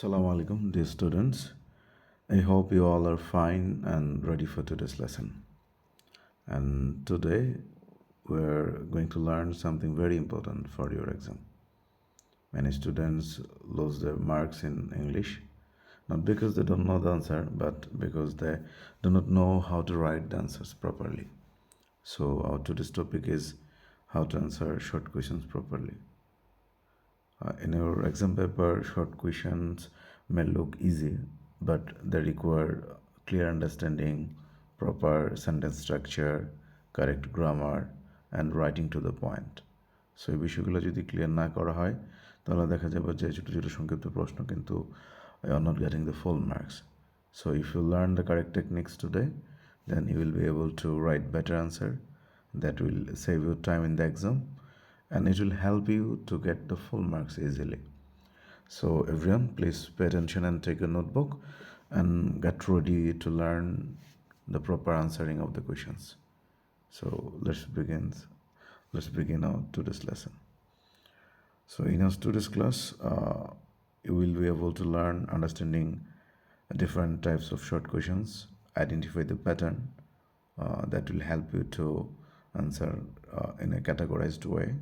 Assalamu alaikum, dear students. I hope you all are fine and ready for today's lesson. And today we're going to learn something very important for your exam. Many students lose their marks in English, not because they don't know the answer, but because they do not know how to write the answers properly. So, our today's topic is how to answer short questions properly. In your exam paper, short questions may look easy, but they require clear understanding, proper sentence structure, correct grammar, and writing to the point. So এই বিষয়গুলো যদি clear না করা হয় তাহলে দেখা যাবে যে ছোটো ছোটো সংক্ষিপ্ত প্রশ্ন কিন্তু are not getting the full marks. So if you learn the correct techniques today, then you will be able to write better answer that will save you time in the exam and it will help you to get the full marks easily. So everyone, please pay attention and take a notebook and get ready to learn the proper answering of the questions. So let's begin our today's lesson. So in our today's class, you will be able to learn understanding different types of short questions, identify the pattern that will help you to answer in a categorized way,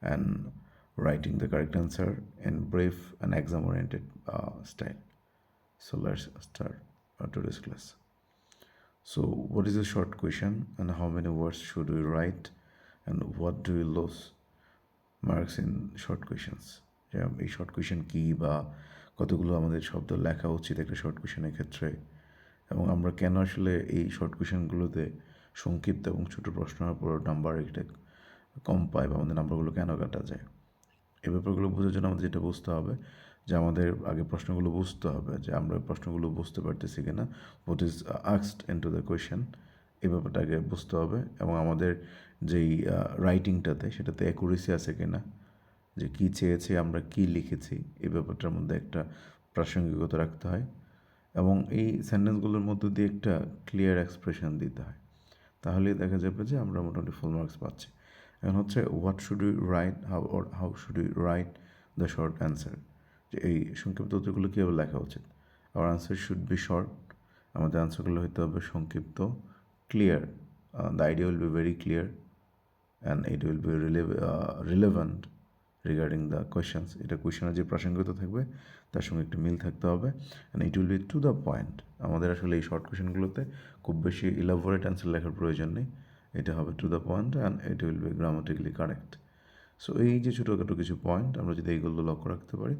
and writing the correct answer in brief and exam-oriented style. So let's start today's class. So what is a short question and how many words should we write and what do we lose marks in short questions? এই short question কী বা কতগুলো আমাদের শব্দ লেখা উচিত একটা short কোয়েশনের ক্ষেত্রে এবং আমরা কেন আসলে এই শর্ট কোয়েশনগুলোতে সংক্ষিপ্ত এবং ছোটো প্রশ্নের উপর নাম্বার এটা কম পাই বা আমাদের নাম্বারগুলো কেন কাটা যায় এই ব্যাপারগুলো বোঝার জন্য আমাদের যেটা বুঝতে হবে যে আমাদের আগে প্রশ্নগুলো বুঝতে হবে যে আমরা প্রশ্নগুলো বুঝতে পারতেছি কিনা what is asked into the question এই ব্যাপারটা আগে বুঝতে হবে এবং আমাদের যেই রাইটিংটাতে সেটাতে অ্যাকুরেসি আছে কিনা যে কী চেয়েছে আমরা কী লিখেছি এই ব্যাপারটার মধ্যে একটা প্রাসঙ্গিকতা রাখতে হয় এবং এই সেন্টেন্সগুলোর মধ্য দিয়ে একটা ক্লিয়ার এক্সপ্রেশন দিতে হয় তাহলেই দেখা যাবে যে আমরা মোটামুটি ফুল মার্কস পাচ্ছি এখন হচ্ছে what should we write how should we write the short answer যে এই সংক্ষিপ্ত উত্তরগুলো কীভাবে লেখা উচিত hour answer should be short আমাদের আনসারগুলো হতে হবে সংক্ষিপ্ত clear the idea will be very clear and it will be relevant regarding the questions এটা কোয়েশনের যে প্রাসঙ্গিকতা থাকবে তার সঙ্গে একটু মিল থাকতে হবে and it will be to the point আমাদের আসলে এই শর্ট কোয়েশনগুলোতে খুব বেশি ইলাবোরেট অ্যান্সার লেখার প্রয়োজন নেই এটা হবে to the point and it will be grammatically correct so এই যে ছোটোখাটো কিছু পয়েন্ট আমরা যদি এইগুলো লক্ষ্য রাখতে পারি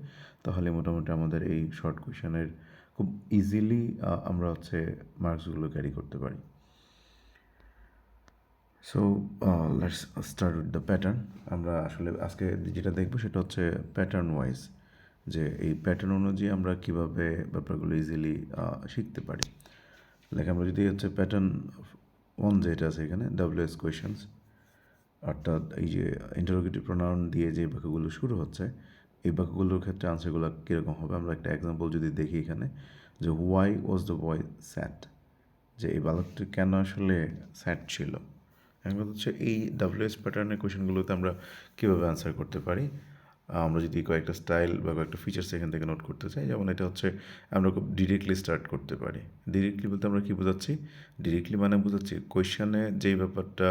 তাহলে মোটামুটি আমাদের এই শর্ট কোয়েশনের খুব ইজিলি আমরা হচ্ছে মার্কসগুলো ক্যারি করতে পারি so let's start with the pattern আমরা আসলে আজকে যেটা দেখবো সেটা হচ্ছে প্যাটার্ন ওয়াইজ যে এই প্যাটার্ন অনুযায়ী আমরা কীভাবে ব্যাপারগুলো ইজিলি শিখতে পারি লাইক আমরা যদি হচ্ছে প্যাটার্ন ওয়ান যেটা আছে এখানে ডাব্লিউএস কোয়েশনস অর্থাৎ এই যে ইন্টারোগেটিভ প্রোনাউন দিয়ে যে বাক্যগুলো শুরু হচ্ছে এই বাক্যগুলোর ক্ষেত্রে আনসারগুলো কীরকম হবে আমরা একটা এক্সাম্পল যদি দেখি এখানে যে why was the boy sad যে এই বালকটি কেন আসলে স্যাড ছিল এখন হচ্ছে এই ডাব্লিউএস প্যাটার্নের কোয়েশনগুলোতে আমরা কীভাবে আনসার করতে পারি আমরা যদি কয়েকটা স্টাইল বা কয়েকটা ফিচার্স এখান থেকে নোট করতে চাই যেমন এটা হচ্ছে আমরা খুব ডিরেক্টলি স্টার্ট করতে পারি ডিরেক্টলি বলতে আমরা কী বোঝাচ্ছি ডিরেক্টলি মানে বোঝাচ্ছি কোয়েশনে যেই ব্যাপারটা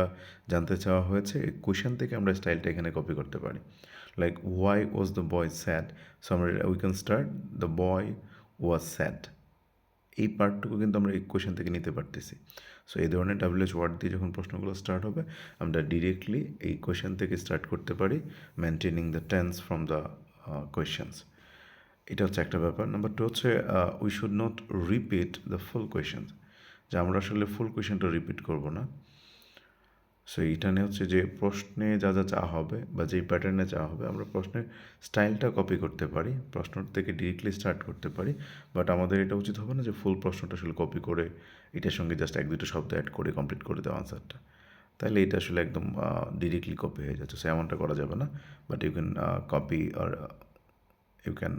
জানতে চাওয়া হয়েছে এই কোয়েশন থেকে আমরা স্টাইলটা এখানে কপি করতে পারি like why was the boy sad so আমরা we can start the boy was sad এই পার্টটুকু কিন্তু আমরা এই কোয়েশন থেকে নিতে পারতেছি সো এই ধরনের ডাব্লিউএইচ ওয়ার্ড দিয়ে যখন প্রশ্নগুলো স্টার্ট হবে আমরা ডিরেক্টলি এই কোয়েশন থেকে স্টার্ট করতে পারি maintaining the tense from the questions এটা হচ্ছে একটা ব্যাপার নাম্বার টু হচ্ছে we should not repeat the full question যে আমরা আসলে ফুল কোয়েশনটা রিপিট করব না সো এইখানে হচ্ছে যে প্রশ্নে যা যা চাওয়া হবে বা যেই প্যাটার্নে চাওয়া হবে আমরা প্রশ্নের স্টাইলটা কপি করতে পারি প্রশ্ন থেকে ডিরেক্টলি স্টার্ট করতে পারি বাট আমাদের এটা উচিত হবে না যে ফুল প্রশ্নটা আসলে কপি করে এটার সঙ্গে জাস্ট এক দুটো শব্দ অ্যাড করে কমপ্লিট করে দেওয়া আনসারটা তাহলে এটা আসলে একদম ডিরেক্টলি কপি হয়ে যাচ্ছে সো এমনটা করা যাবে না বাট ইউ ক্যান কপি আর you can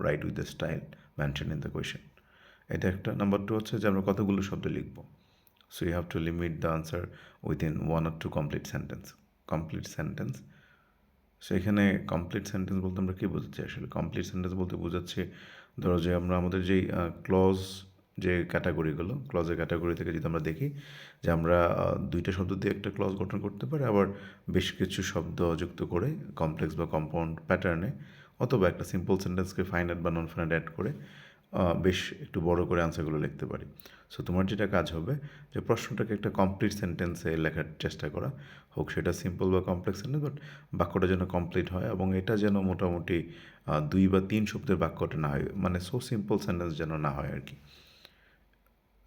write with the style mention in the question এটা একটা নাম্বার টু হচ্ছে যে আমরা কতগুলো শব্দ লিখবো So you have to limit the answer within one or two complete sentence. So এখানে কমপ্লিট সেন্টেন্স বলতে আমরা কী বোঝাচ্ছি আসলে? কমপ্লিট সেন্টেন্স বলতে বোঝাচ্ছি ধরো যে আমরা আমাদের যেই ক্লজ যে ক্যাটাগরিগুলো, ক্লজের ক্যাটাগরি থেকে যদি আমরা দেখি যে আমরা দুইটা শব্দ দিয়ে একটা ক্লজ গঠন করতে পারি, আবার বেশ কিছু শব্দ যুক্ত করে কমপ্লেক্স বা কম্পাউন্ড প্যাটার্নে, অথবা একটা সিম্পল সেন্টেন্সকে ফাইনাইট বা নন ফাইনাইট অ্যাড করে বেশ একটু বড় করে আনসারগুলো লিখতে পারি। সো তোমার যেটা কাজ হবে যে প্রশ্নটাকে একটা কমপ্লিট সেন্টেন্সে লেখার চেষ্টা করা, হোক সেটা সিম্পল বা কমপ্লেক্স সেন্টেন্স, বাট বাক্যটা যেন কমপ্লিট হয় এবং এটা যেন মোটামুটি 2 বা 3 শব্দের বাক্যটা না হয়, মানে সো সিম্পল সেন্টেন্স যেন না হয় আর কি,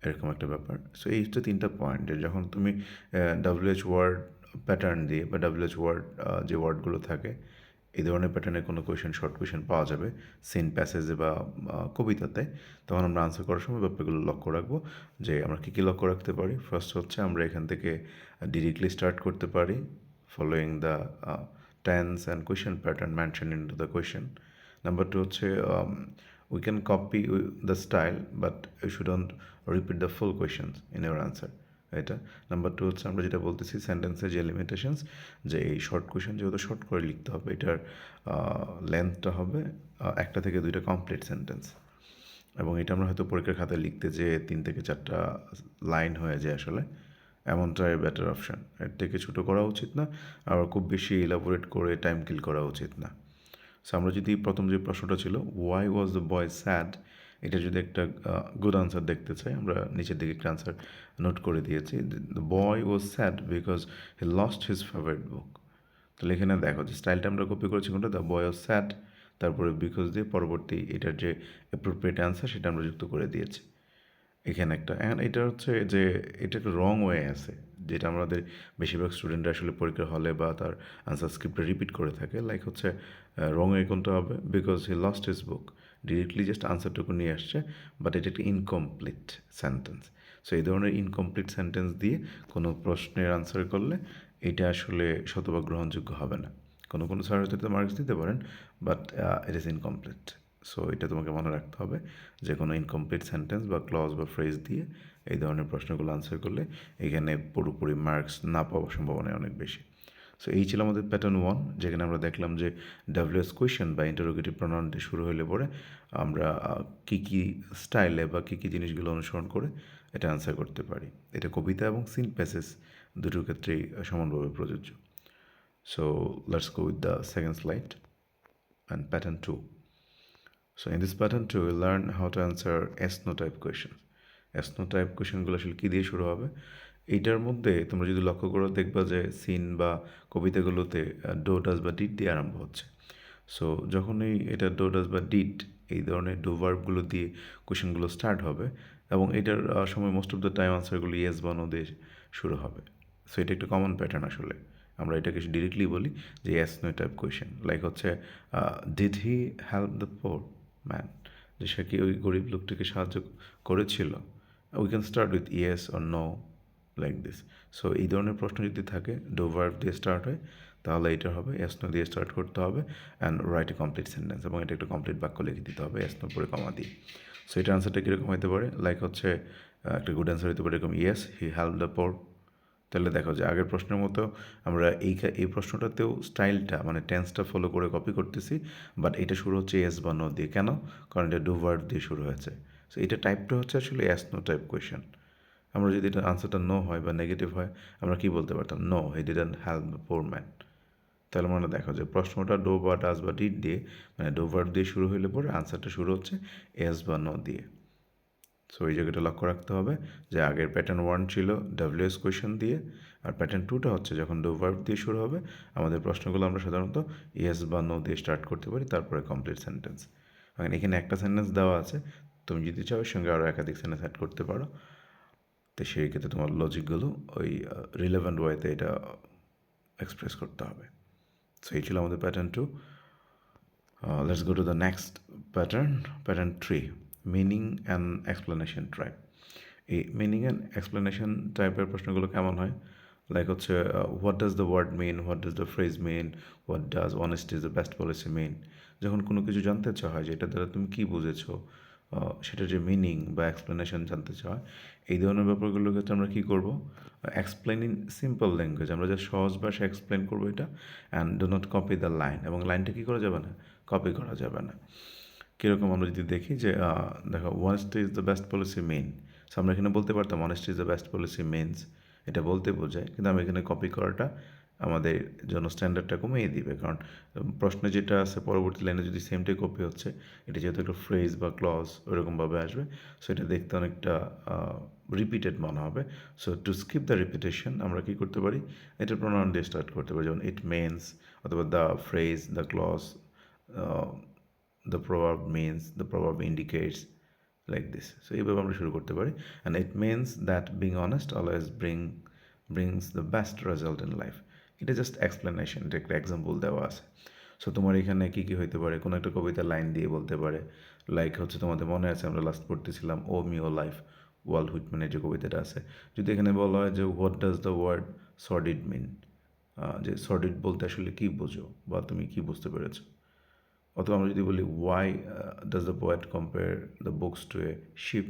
এরকম একটা ব্যাপার। সো এই হচ্ছে 3টা পয়েন্ট, যে যখন তুমি WH ওয়ার্ড প্যাটার্ন দিয়ে বা WH ওয়ার্ড যে ওয়ার্ডগুলো থাকে এই ধরনের প্যাটার্নের কোনো কোয়েশন, শর্ট কোয়েশন পাওয়া যাবে সিন প্যাসেজে বা কবিতাতে, তখন আমরা আনসার করার সময় ব্যাপারগুলো লক্ষ্য রাখবো যে আমরা কী কী লক্ষ্য রাখতে পারি। ফার্স্ট হচ্ছে আমরা এখান থেকে ডিরেক্টলি স্টার্ট করতে পারি following the tense and question pattern mention in to the question. Number two হচ্ছে we can copy the style but you shouldn't repeat the full questions in your answer, এটা। Number two হচ্ছে আমরা যেটা বলতেছি সেন্টেন্সের যে লিমিটেশনস, যে এই শর্ট কোয়েশন যেহেতু শর্ট করে লিখতে হবে, এটার লেন্থটা হবে একটা থেকে দুইটা কমপ্লিট সেন্টেন্স, এবং এটা আমরা হয়তো পরীক্ষার খাতায় লিখতে যে 3 থেকে 4টা লাইন হয়ে যায় আসলে, এমনটাই বেটার অপশান। এর থেকে ছোটো করা উচিত না, আবার খুব বেশি ইলাবোরেট করে টাইম কিল করা উচিত না। সো আমরা যদি প্রথম যে প্রশ্নটা ছিল why was the boy sad, এটা যদি একটা গুড আনসার দেখতে চাই, আমরা নিচের দিকে একটা আনসার নোট করে দিয়েছি। The boy was sad because he lost his favourite বুক। তাহলে এখানে দেখো যে স্টাইলটা আমরা কপি করেছি কোনটা, দ্য বয় ওয়াজ স্যাড, তারপরে বিকজ দিয়ে পরবর্তী এটার যে অ্যাপ্রোপ্রিয়েট অ্যান্সার সেটা আমরা যুক্ত করে দিয়েছি এখানে একটা। অ্যান্ড এটা হচ্ছে যে এটা একটা রং ওয়ে আছে, যেটা আমাদের বেশিরভাগ স্টুডেন্টরা আসলে পরীক্ষার হলে বা তার আনসার স্ক্রিপ্টে রিপিট করে থাকে। লাইক হচ্ছে রং ওয়ে কোনটা হবে, because he lost his book, directly just আনসারটুকু নিয়ে আসছে, বাট এটা একটা ইনকমপ্লিট সেন্টেন্স। সো এই ধরনের ইনকমপ্লিট সেন্টেন্স দিয়ে কোনো প্রশ্নের আনসার করলে এটা আসলে শতভাগ গ্রহণযোগ্য হবে না। কোনো কোনো স্যার হয়তো মার্কস দিতে পারেন, but it is incomplete. So এটা তোমাকে মনে রাখতে হবে যে কোনো ইনকমপ্লিট সেন্টেন্স বা ক্লজ বা ফ্রেজ দিয়ে এই ধরনের প্রশ্নগুলো আনসার করলে এখানে পুরোপুরি মার্কস না পাওয়ার সম্ভাবনা অনেক বেশি। সো এই ছিল আমাদের প্যাটার্ন 1, যেখানে আমরা দেখলাম যে ডাব্লিউএস কোয়েশন বা ইন্টারোগেটিভ প্রনাউন দিয়ে শুরু হলে পরে আমরা কী কী স্টাইলে বা কী কী জিনিসগুলো অনুসরণ করে এটা আনসার করতে পারি। এটা কবিতা এবং সিন প্যাসেজ দুটোর ক্ষেত্রেই সমানভাবে প্রযোজ্য। So let's go with the second slide and pattern 2. So in this pattern 2 we'll learn how to answer S-no type questions. S-no type questionগুলো আসলে কী দিয়ে শুরু হবে, এইটার মধ্যে তোমরা যদি লক্ষ্য করো দেখবা যে সিন বা কবিতাগুলোতে ডো ডাজ বা ডিড দিয়ে আরম্ভ হচ্ছে। সো যখনই এটা ডো ডাজ বা ডিড এই ধরনের ডো ভার্বগুলো দিয়ে কোয়েশনগুলো স্টার্ট হবে, এবং এটার সময় মোস্ট অফ দ্য টাইম আনসারগুলো ইয়েস বা নো দিয়ে শুরু হবে। সো এটা একটা কমন প্যাটার্ন আসলে, আমরা এটাকে ডিরেক্টলি বলি যে yes no type question. Like হচ্ছে did he help the poor man, যে সে কি ওই গরিব লোকটিকে সাহায্য করেছিল। We can start with yes or no like this. So এই ধরনের প্রশ্ন যদি থাকে ডো ভার্ব দিয়ে স্টার্ট হয়, তাহলে এটা হবে ইয়েস নো দিয়ে স্টার্ট করতে হবে and write a complete sentence, এবং এটা একটা কমপ্লিট বাক্য লিখে দিতে হবে ইয়েস নো পরে কমা দিয়ে। সো এটার আনসারটা কীরকম হতে পারে, লাইক হচ্ছে একটা গুড অ্যান্সার হতে পারে এরকম ইয়েস হি হেল্প দ্য পোর। তাহলে দেখো যে আগের প্রশ্নের মতো আমরা এই প্রশ্নটাতেও স্টাইলটা মানে টেন্সটা ফলো করে কপি করতেছি, বাট এটা শুরু হচ্ছে এস বা নো দিয়ে। কেন? কারণ এটা ডু ভার্ব দিয়ে শুরু হয়েছে। সো এটা টাইপটা হচ্ছে আসলে এস নো টাইপ কোয়েশন। আমরা যদি এটা আনসারটা নো হয় বা নেগেটিভ হয়, আমরা কি বলতে পারতাম, no he didn't help the poor man. তাহলে মানে দেখো যে প্রশ্নটা ডো বা ডাজ বা ডিড দিয়ে মানে ডো ভার্ব দিয়ে শুরু হলে পরে আনসারটা শুরু হচ্ছে এস বা নো দিয়ে। সো এই জায়গাটা লক্ষ্য রাখতে হবে যে আগের প্যাটার্ন 1 ছিল ডাব্লিউএস কোয়েশন দিয়ে, আর প্যাটার্ন 2টা হচ্ছে যখন ডু ভার্ব দিয়ে শুরু হবে আমাদের প্রশ্নগুলো আমরা সাধারণত ইয়েস বা নো দিয়ে স্টার্ট করতে পারি, তারপরে কমপ্লিট সেন্টেন্স। এখন এখানে একটা সেন্টেন্স দেওয়া আছে, তুমি যদি চাও এর সঙ্গে আরও একাধিক সেন্টেন্স অ্যাড করতে পারো, তো সেই ক্ষেত্রে তোমার লজিকগুলো ওই রিলেভেন্ট ওয়েতে এটা এক্সপ্রেস করতে হবে। সো এই ছিল আমাদের pattern 2। Let's go to the next pattern 3, meaning and explanation type. এই মিনিং অ্যান্ড এক্সপ্লেনেশন টাইপের প্রশ্নগুলো কেমন হয়, লাইক হচ্ছে what does the word mean, what does the phrase mean, what does honesty is the best policy mean. যখন কোনো কিছু জানতে চাওয়া হয় যে এটা দ্বারা তুমি কী বুঝেছো সেটার যে মিনিং বা এক্সপ্লেনেশন জানতে চায়, এই ধরনের ব্যাপারগুলোর ক্ষেত্রে আমরা কী করবো, এক্সপ্লেন ইন সিম্পল ল্যাঙ্গুয়েজ, আমরা যে সহজ ভাষায় এক্সপ্লেন করবো এটা, and do not copy the line, এবং লাইনটা কী করা যাবে না, কপি করা যাবে না। কীরকম আমরা যদি দেখি যে দেখো, honesty is the best policy main, so আমরা এখানে বলতে পারতাম honesty is the best policy means, এটা বলতে বোঝায়, কিন্তু আমি এখানে কপি করাটা আমাদের জন্য স্ট্যান্ডার্ডটা কমিয়ে দিবে, কারণ প্রশ্নে যেটা আছে পরবর্তী লাইনে যদি সেমটাই কপি হচ্ছে, এটা যেহেতু একটা ফ্রেজ বা ক্লজ ওইরকমভাবে আসবে, সো এটা দেখতে অনেকটা রিপিটেড মনে হবে। So to skip the repetition আমরা কী করতে পারি, এটা প্রোনাউন দিয়ে স্টার্ট করতে পারি, যেমন ইট মেন্স অথবা the phrase, the clause, the proverb means, the proverb indicates, like this. So এইভাবে আমরা শুরু করতে পারি, and it means that being honest always brings the best result in life. এটা জাস্ট এক্সপ্লেনেশন, এটা একটা এক্সাম্পল দেওয়া আছে। সো তোমার এখানে কী কী হইতে পারে, কোনো একটা কবিতার লাইন দিয়ে বলতে পারে, লাইক হচ্ছে তোমাদের মনে আছে আমরা লাস্ট পড়তেছিলাম O me O life, Walt হুইটম্যানের যে কবিতাটা আছে, যদি এখানে বলা হয় যে what does the word sordid mean, যে সর্ডিড বলতে আসলে কী বোঝো বা তুমি কী বুঝতে পেরেছো, অথবা আমরা যদি বলি why does the poet compare the books to a ship,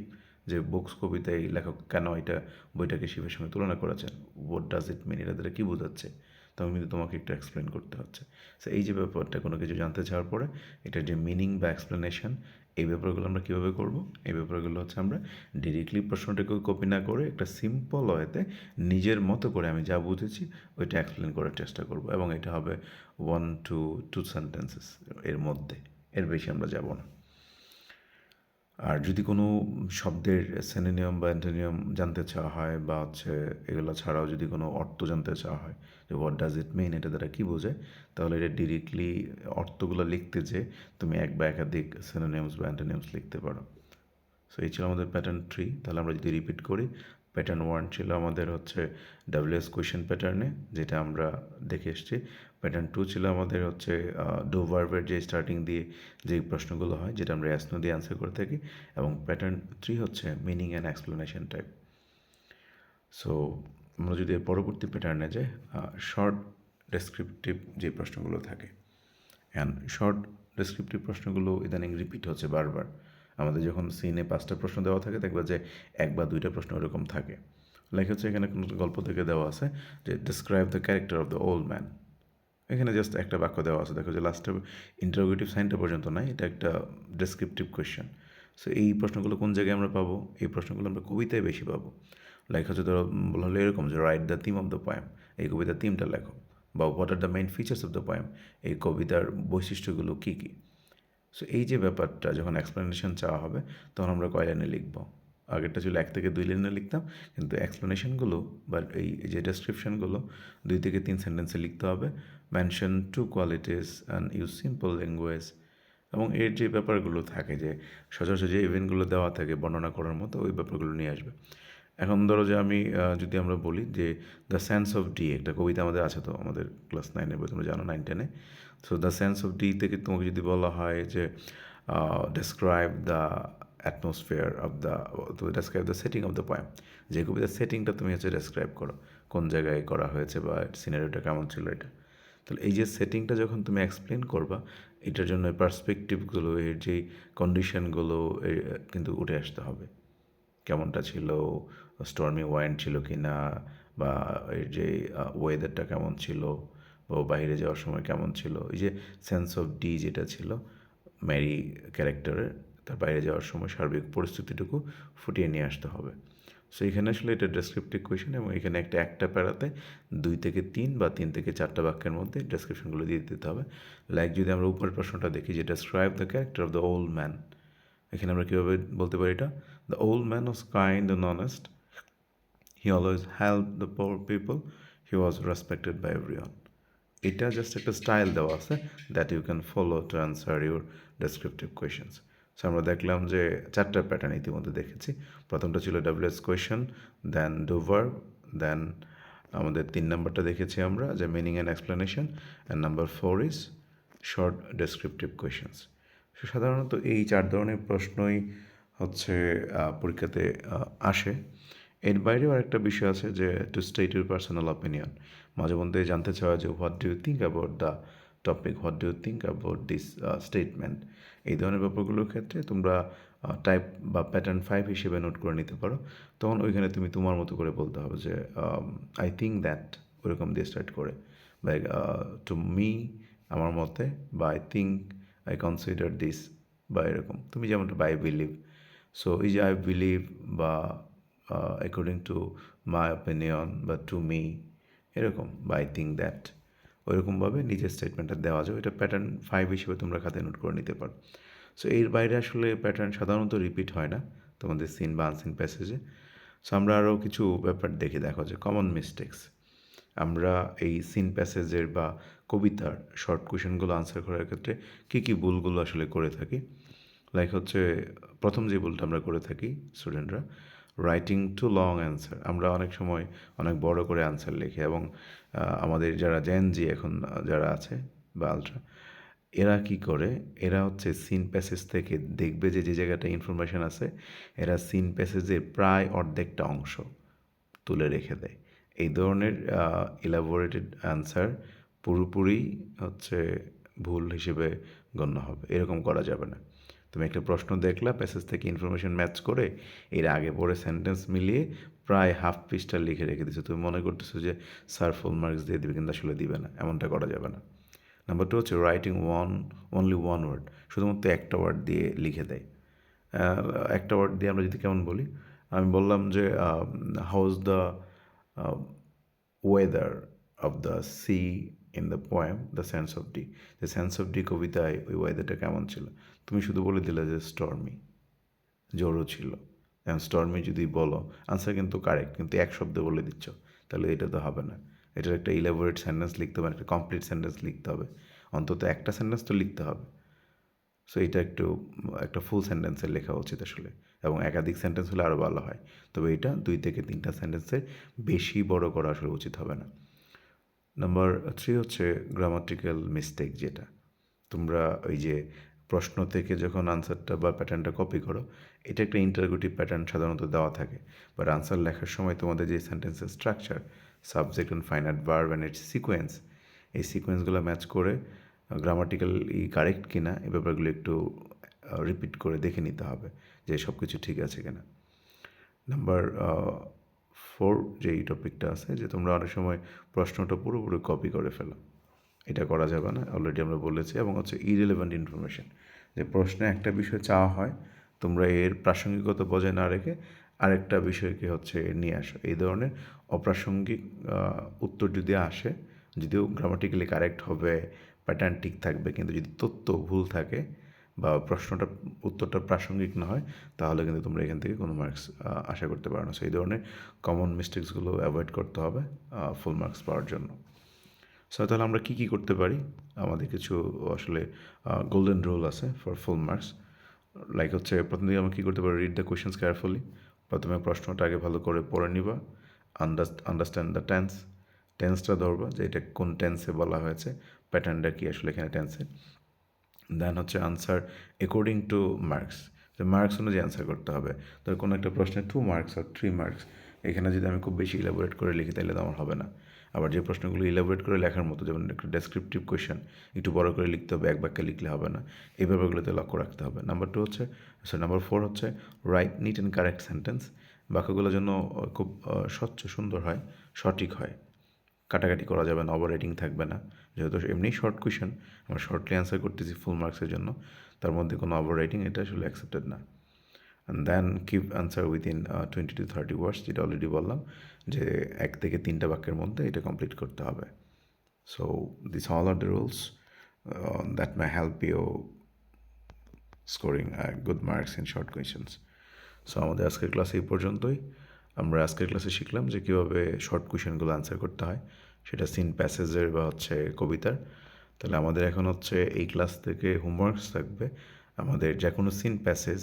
যে বুকস কবিতায় লেখক কেন এটা বইটাকে শিপের সঙ্গে তুলনা করেছেন, হোয়াট ডাজ ইট মিন, এটা দ্বারা কী বোঝাচ্ছে, তখন কিন্তু তোমাকে একটু এক্সপ্লেন করতে হচ্ছে। সো এই যে ব্যাপারটা, কোনো কিছু জানতে চাওয়ার পরে এটার যে মিনিং বা এক্সপ্লেনেশন, এই ব্যাপারগুলো আমরা কীভাবে করবো, এই ব্যাপারগুলো হচ্ছে আমরা ডিরেক্টলি প্রশ্নটাকে কপি না করে একটা সিম্পল ওয়েতে নিজের মতো করে আমি যা বুঝেছি ওইটা এক্সপ্লেন করার চেষ্টা করব, এবং এটা হবে 1 to 2 সেন্টেন্সেস এর মধ্যে, এর বেশি আমরা যাব না। আর যদি কোনো শব্দের সিনোনিয়াম বা অ্যান্টোনিয়াম জানতে চাওয়া হয়, বা হচ্ছে এগুলো ছাড়াও যদি কোনো অর্থ জানতে চাওয়া হয় যে হোয়াট ডাজ ইট মিন, এটা দ্বারা কী বোঝায়, তাহলে এটা ডিরেক্টলি অর্থগুলো লিখতে যে তুমি এক বা একাধিক সিনোনিয়ামস বা অ্যান্টোনিয়ামস লিখতে পারো। সো এই ছিল আমাদের প্যাটার্ন 3। তাহলে আমরা যদি রিপিট করি, প্যাটার্ন 1 ছিল আমাদের হচ্ছে ডাব্লিউএস কোয়েশ্চেন প্যাটার্নে, যেটা আমরা দেখে এসেছি। প্যাটার্ন 2 ছিল আমাদের হচ্ছে ডু ভার্বের যে স্টার্টিং দিয়ে যে প্রশ্নগুলো হয়, যেটা আমরা অ্যাস নো দিয়ে অ্যান্সার করে থাকি, এবং প্যাটার্ন 3 হচ্ছে meaning and explanation type. So আমরা যদি পরবর্তী প্যাটার্নে যাই, শর্ট ডেসক্রিপটিভ যে প্রশ্নগুলো থাকে, অ্যান্ড শর্ট ডেসক্রিপটিভ প্রশ্নগুলো ইদানিং রিপিট হচ্ছে বারবার। আমাদের যখন সিনে 5টা প্রশ্ন দেওয়া থাকে, দেখবা যে 1 বা 2টা প্রশ্ন এরকম থাকে। লাইক হচ্ছে এখানে কোনো গল্প থেকে দেওয়া আছে যে describe the character of the old man, এখানে জাস্ট একটা বাক্য দেওয়া আছে, দেখো যে লাস্টে ইন্টারোগেটিভ সাইনটা পর্যন্ত নাই, এটা একটা ডেসক্রিপটিভ কোয়েশ্চেন। সো এই প্রশ্নগুলো কোন জায়গায় আমরা পাবো, এই প্রশ্নগুলো আমরা কবিতায় বেশি পাবো। লাইক হচ্ছে ধরো বলা হলো এরকম যে write the theme of the poem, এই কবিতার থিমটা লেখো, বা what are the main features of the poem, এই কবিতার বৈশিষ্ট্যগুলো কী কী। সো এই যে ব্যাপারটা যখন এক্সপ্লেনেশন চাওয়া হবে, তখন আমরা কয় লাইনে লিখবো, আগেরটা ছিল 1 থেকে 2 লাইনে লিখতাম, কিন্তু এক্সপ্লেনেশনগুলো বা এই যে ডেসক্রিপশনগুলো 2 থেকে 3 সেন্টেন্সে লিখতে হবে। Mention 2 qualities and use simple language, এবং এর যে ব্যাপারগুলো থাকে, যে সচরাচর যে ইভেন্টগুলো দেওয়া থাকে বর্ণনা করার মতো, ওই ব্যাপারগুলো নিয়ে আসবে। এখন ধরো যে আমি যদি আমরা বলি যে দ্য সেন্স অফ ডি, একটা কবিতা আমাদের আছে তো আমাদের ক্লাস 9-এ বই, তোমরা জানো 9-10-এ। So the sense of D থেকে তোমাকে যদি বলা হয় যে describe the atmosphere of the, তো describe the setting of the poem, যে কবিতার সেটিংটা তুমি হচ্ছে ডেসক্রাইব করো, কোন জায়গায় করা হয়েছে বা সিনারিওটা কেমন ছিল এটা। তাহলে এই যে সেটিংটা যখন তুমি এক্সপ্লেন করবা, এটার জন্য পার্সপেক্টিভগুলো, এর যেই কন্ডিশনগুলো কিন্তু উঠে আসতে হবে, কেমনটা ছিল, স্টর্মি ওয়াইন্ড ছিল কি না, বা এর যে ওয়েদারটা কেমন ছিল, বা বাইরে যাওয়ার সময় কেমন ছিল, এই যে সেন্স অফ ডি যেটা ছিল ম্যারি ক্যারেক্টারের, তার বাইরে যাওয়ার সময় সার্বিক পরিস্থিতিটুকু ফুটিয়ে নিয়ে আসতে হবে। সো এখানে আসলে এটা ডেসক্রিপটিভ কোয়েশন, এবং এখানে একটা প্যারাতে 2 থেকে 3 বা 3 থেকে 4টা বাক্যের মধ্যে ডেসক্রিপশনগুলো দিয়ে দিতে হবে। লাইক যদি আমরা উপরের প্রশ্নটা দেখি যে describe the character of the old man, এখানে আমরা কীভাবে বলতে পারি এটা, the old man was kind and honest, he always help the poor people, he was respected by everyone. এটা জাস্ট একটা স্টাইল দেওয়া আছে that you can follow to answer your descriptive questions. So আমরা দেখলাম যে 4টা প্যাটার্ন ইতিমধ্যে দেখেছি। প্রথমটা ছিল WS question, then do verb, then আমাদের 3 নাম্বারটা দেখেছি আমরা যে meaning and explanation, and number 4 is short descriptive questions. So সাধারণত এই 4 ধরনের প্রশ্নই হচ্ছে পরীক্ষাতে আসে। এর বাইরেও আরেকটা বিষয় আছে যে to state your personal opinion, মাঝে মধ্যে জানতে চাওয়া যে what do you think about the topic, what do you think about this statement, এই ধরনের ব্যাপারগুলোর ক্ষেত্রে তোমরা টাইপ বা প্যাটার্ন 5 হিসেবে নোট করে নিতে পারো। তখন ওইখানে তুমি তোমার মতো করে বলতে হবে যে আই থিঙ্ক দ্যাট, ওরকম দিয়ে স্টার্ট করে, বা টু মি, আমার মতে, বা I think, I consider this, বা এরকম তুমি যেমনটা বাই বিলিভ। সো এই যে আই বিলিভ বা অ্যাকর্ডিং টু মাই অপিনিয়ন বা টু মি, এরকম, বা আই থিঙ্ক দ্যাট, ওইরকমভাবে নিজের স্টেটমেন্টটা দেওয়া যাবে। এটা প্যাটার্ন 5 হিসেবে তোমরা খাতায় নোট করে নিতে পারো। সো এর বাইরে আসলে প্যাটার্ন সাধারণত রিপিট হয় না তোমাদের সিন বা আনসিন প্যাসেজে। সো আমরা আরও কিছু ব্যাপার দেখো যে কমন মিস্টেক্স। আমরা এই সিন প্যাসেজের বা কবিতার শর্ট কোয়েশনগুলো আনসার করার ক্ষেত্রে কী কী ভুলগুলো আসলে করে থাকি। লাইক হচ্ছে প্রথম যে ভুলটা আমরা করে থাকি স্টুডেন্টরা, রাইটিং টু লং অ্যান্সার। আমরা অনেক সময় অনেক বড় করে অ্যান্সার লিখি, এবং আমাদের যারা জেন জি এখন যারা আছে বা আলট্রা, এরা কি করে, এরা হচ্ছে সিন প্যাসেজ থেকে দেখবে যে যে জায়গাটা ইনফরমেশান আছে, এরা সিন প্যাসেজের প্রায় অর্ধেকটা অংশ তুলে রেখে দেয়। এই ধরনের ইলাবোরেটেড অ্যান্সার পুরোপুরি হচ্ছে ভুল হিসেবে গণ্য হবে। এরকম করা যাবে না। তুমি একটা প্রশ্ন দেখলা, প্যাসেজ থেকে ইনফরমেশন ম্যাচ করে এর আগে পরে সেন্টেন্স মিলিয়ে প্রায় হাফ পৃষ্ঠা লিখে রেখে দিচ্ছ, তুমি মনে করতেছো যে স্যার ফুল মার্কস দিয়ে দিবে, কিন্তু আসলে দিবে না। এমনটা করা যাবে না। নাম্বার 2 হচ্ছে রাইটিং অনলি ওয়ান ওয়ার্ড, শুধুমাত্র একটা ওয়ার্ড দিয়ে লিখে দেয়। একটা ওয়ার্ড দিয়ে আমরা যদি কেমন বলি, আমি বললাম যে how is the weather of the sea in the poem the sense of D, the sense of D কবিতায় ওই ওয়েদারটা কেমন ছিল, তুমি শুধু বলে দিলে যে স্টর্মি, জোরও ছিল। এখন স্টর্মি যদি বলো, আনসার কিন্তু কারেক্ট, কিন্তু এক শব্দে বলে দিচ্ছ, তাহলে এটা তো হবে না। এটার একটা ইলাবোরেট সেন্টেন্স লিখতে হবে, একটা কমপ্লিট সেন্টেন্স লিখতে হবে, অন্তত একটা সেন্টেন্স তো লিখতে হবে। সো এটা একটা ফুল সেন্টেন্সের লেখা উচিত আসলে, এবং একাধিক সেন্টেন্স হলে আরও ভালো হয়। তবে এটা 2 থেকে 3টা সেন্টেন্সের বেশি বড় করা আসলে উচিত হবে না। নাম্বার 3 হচ্ছে গ্রামাটিক্যাল মিস্টেক, যেটা তোমরা ওই যে প্রশ্ন থেকে যখন আনসারটা বা প্যাটার্নটা কপি করো, এটা একটা ইন্টারোগেটিভ প্যাটার্ন সাধারণত দেওয়া থাকে, বাট আনসার লেখার সময় তোমাদের যে সেন্টেন্সের structure, subject and finite verb and it's sequence, এই সিকোয়েন্সগুলো ম্যাচ করে গ্রামাটিক্যালি কারেক্ট কিনা এই ব্যাপারগুলো একটু রিপিট করে দেখে নিতে হবে যে সব কিছু ঠিক আছে কিনা। নাম্বার 4 যেই টপিকটা আছে, যে তোমরা অনেক সময় প্রশ্নটা পুরোপুরি কপি করে ফেলো, এটা করা যাবে না, অলরেডি আমরা বলেছি। এবং হচ্ছে ইরেলেভেন্ট ইনফরমেশন, যে প্রশ্নে একটা বিষয় চাওয়া হয়, তোমরা এর প্রাসঙ্গিকতা বজায় না রেখে আরেকটা বিষয়কে হচ্ছে নিয়ে আসো। এই ধরনের অপ্রাসঙ্গিক উত্তর যদি আসে, যদিও গ্রামাটিক্যালি কারেক্ট হবে, প্যাটার্ন ঠিক থাকবে, কিন্তু যদি তথ্য ভুল থাকে বা উত্তরটা প্রাসঙ্গিক না হয়, তাহলে কিন্তু তোমরা এখান থেকে কোনো মার্কস আশা করতে পারো না। সো এই ধরনের কমন মিস্টেক্সগুলো অ্যাভয়েড করতে হবে ফুল মার্কস পাওয়ার জন্য। সো তাহলে আমরা কী কী করতে পারি, আমাদের কিছু আসলে গোল্ডেন রুল আছে ফর ফুল মার্কস। লাইক হচ্ছে প্রথম দিকে আমরা কী করতে পারি, রিড দ্য কোয়েশনস কেয়ারফুলি। প্রথমে প্রশ্নটা আগে ভালো করে পড়ে নিবা, আন্ডারস্ট্যান্ড দ্য টেন্সটা ধরবা যে এটা কোন টেন্সে বলা হয়েছে, প্যাটার্নটা কী আসলে এখানে টেন্সের। দেন হচ্ছে আনসার অ্যাকর্ডিং টু মার্কস, যে মার্কস অনুযায়ী অ্যান্সার করতে হবে। তো কোনো একটা প্রশ্নে 2 মার্কস আর 3 মার্কস, এখানে যদি আমি খুব বেশি ইলাবোরেট করে লিখি তাহলে তো আমার হবে না। আবার যে প্রশ্নগুলো ইলাবোরেট করে লেখার মতো, যেমন একটা ডেসক্রিপটিভ কোয়েশন, একটু বড় করে লিখতে হবে, এক বাক্যে লিখলে হবে না, এই ব্যাপারগুলোতে লক্ষ্য রাখতে হবে। নাম্বার 4 হচ্ছে write neat and correct sentence. বাক্যগুলো যেন খুব স্বচ্ছ, সুন্দর হয়, সঠিক হয়, কাটাকাটি করা যাবে না, ওভার রাইটিং থাকবে না। যেহেতু এমনি শর্ট কোয়েশন, আমরা শর্টলি অ্যান্সার করতেছি ফুল মার্কসের জন্য, তার মধ্যে কোনো ওভার রাইটিং এটা আসলে অ্যাকসেপ্টেড না। And then keep answer within 20 to 30 words, যেটা অলরেডি বললাম যে 1 থেকে 3টা বাক্যের মধ্যে এটা কমপ্লিট করতে হবে। So this all are the rules that may help you scoring good marks in short questions. So আমাদের আজকের ক্লাস এই পর্যন্তই। আমরা আজকের ক্লাসে শিখলাম যে কীভাবে শর্ট কোয়েশনগুলো আনসার করতে হয়, সেটা সিন প্যাসেজের বা হচ্ছে কবিতার। তাহলে আমাদের এখন হচ্ছে এই ক্লাস থেকে হোমওয়ার্কস থাকবে, আমাদের যে কোনো সিন প্যাসেজ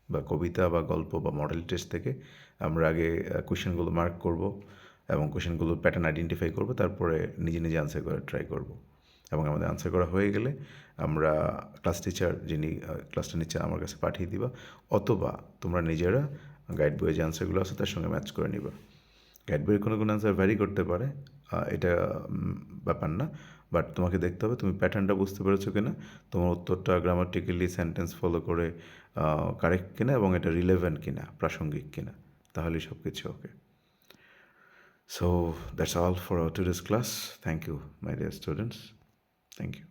বা কবিতা বা গল্প বা মডেল টেস্ট থেকে আমরা আগে কোয়েশনগুলো মার্ক করব এবং কোয়েশনগুলোর প্যাটার্ন আইডেন্টিফাই করব, তারপরে নিজে নিজে আনসার করার ট্রাই করব। এবং আমাদের আনসার করা হয়ে গেলে আমরা ক্লাস টিচার, যিনি ক্লাসটা নিচ্ছে, আমার কাছে পাঠিয়ে দিবা, অথবা তোমরা নিজেরা গাইড বইয়ে যে আনসারগুলো আছে তার সঙ্গে ম্যাচ করে নিবা। গাইড বইয়ের কোনো কোনো আনসার ভ্যারি করতে পারে, এটা ব্যাপার না, বাট তোমাকে দেখতে হবে তুমি প্যাটার্নটা বুঝতে পেরেছো কিনা, তোমার উত্তরটা গ্রামাটিক্যালি সেন্টেন্স ফলো করে কারেক্ট কিনা এবং এটা রিলেভেন্ট কিনা, প্রাসঙ্গিক কিনা, তাহলেই সব কিছু ওকে. So that's all for our today's class. Thank you, my dear students. Thank you.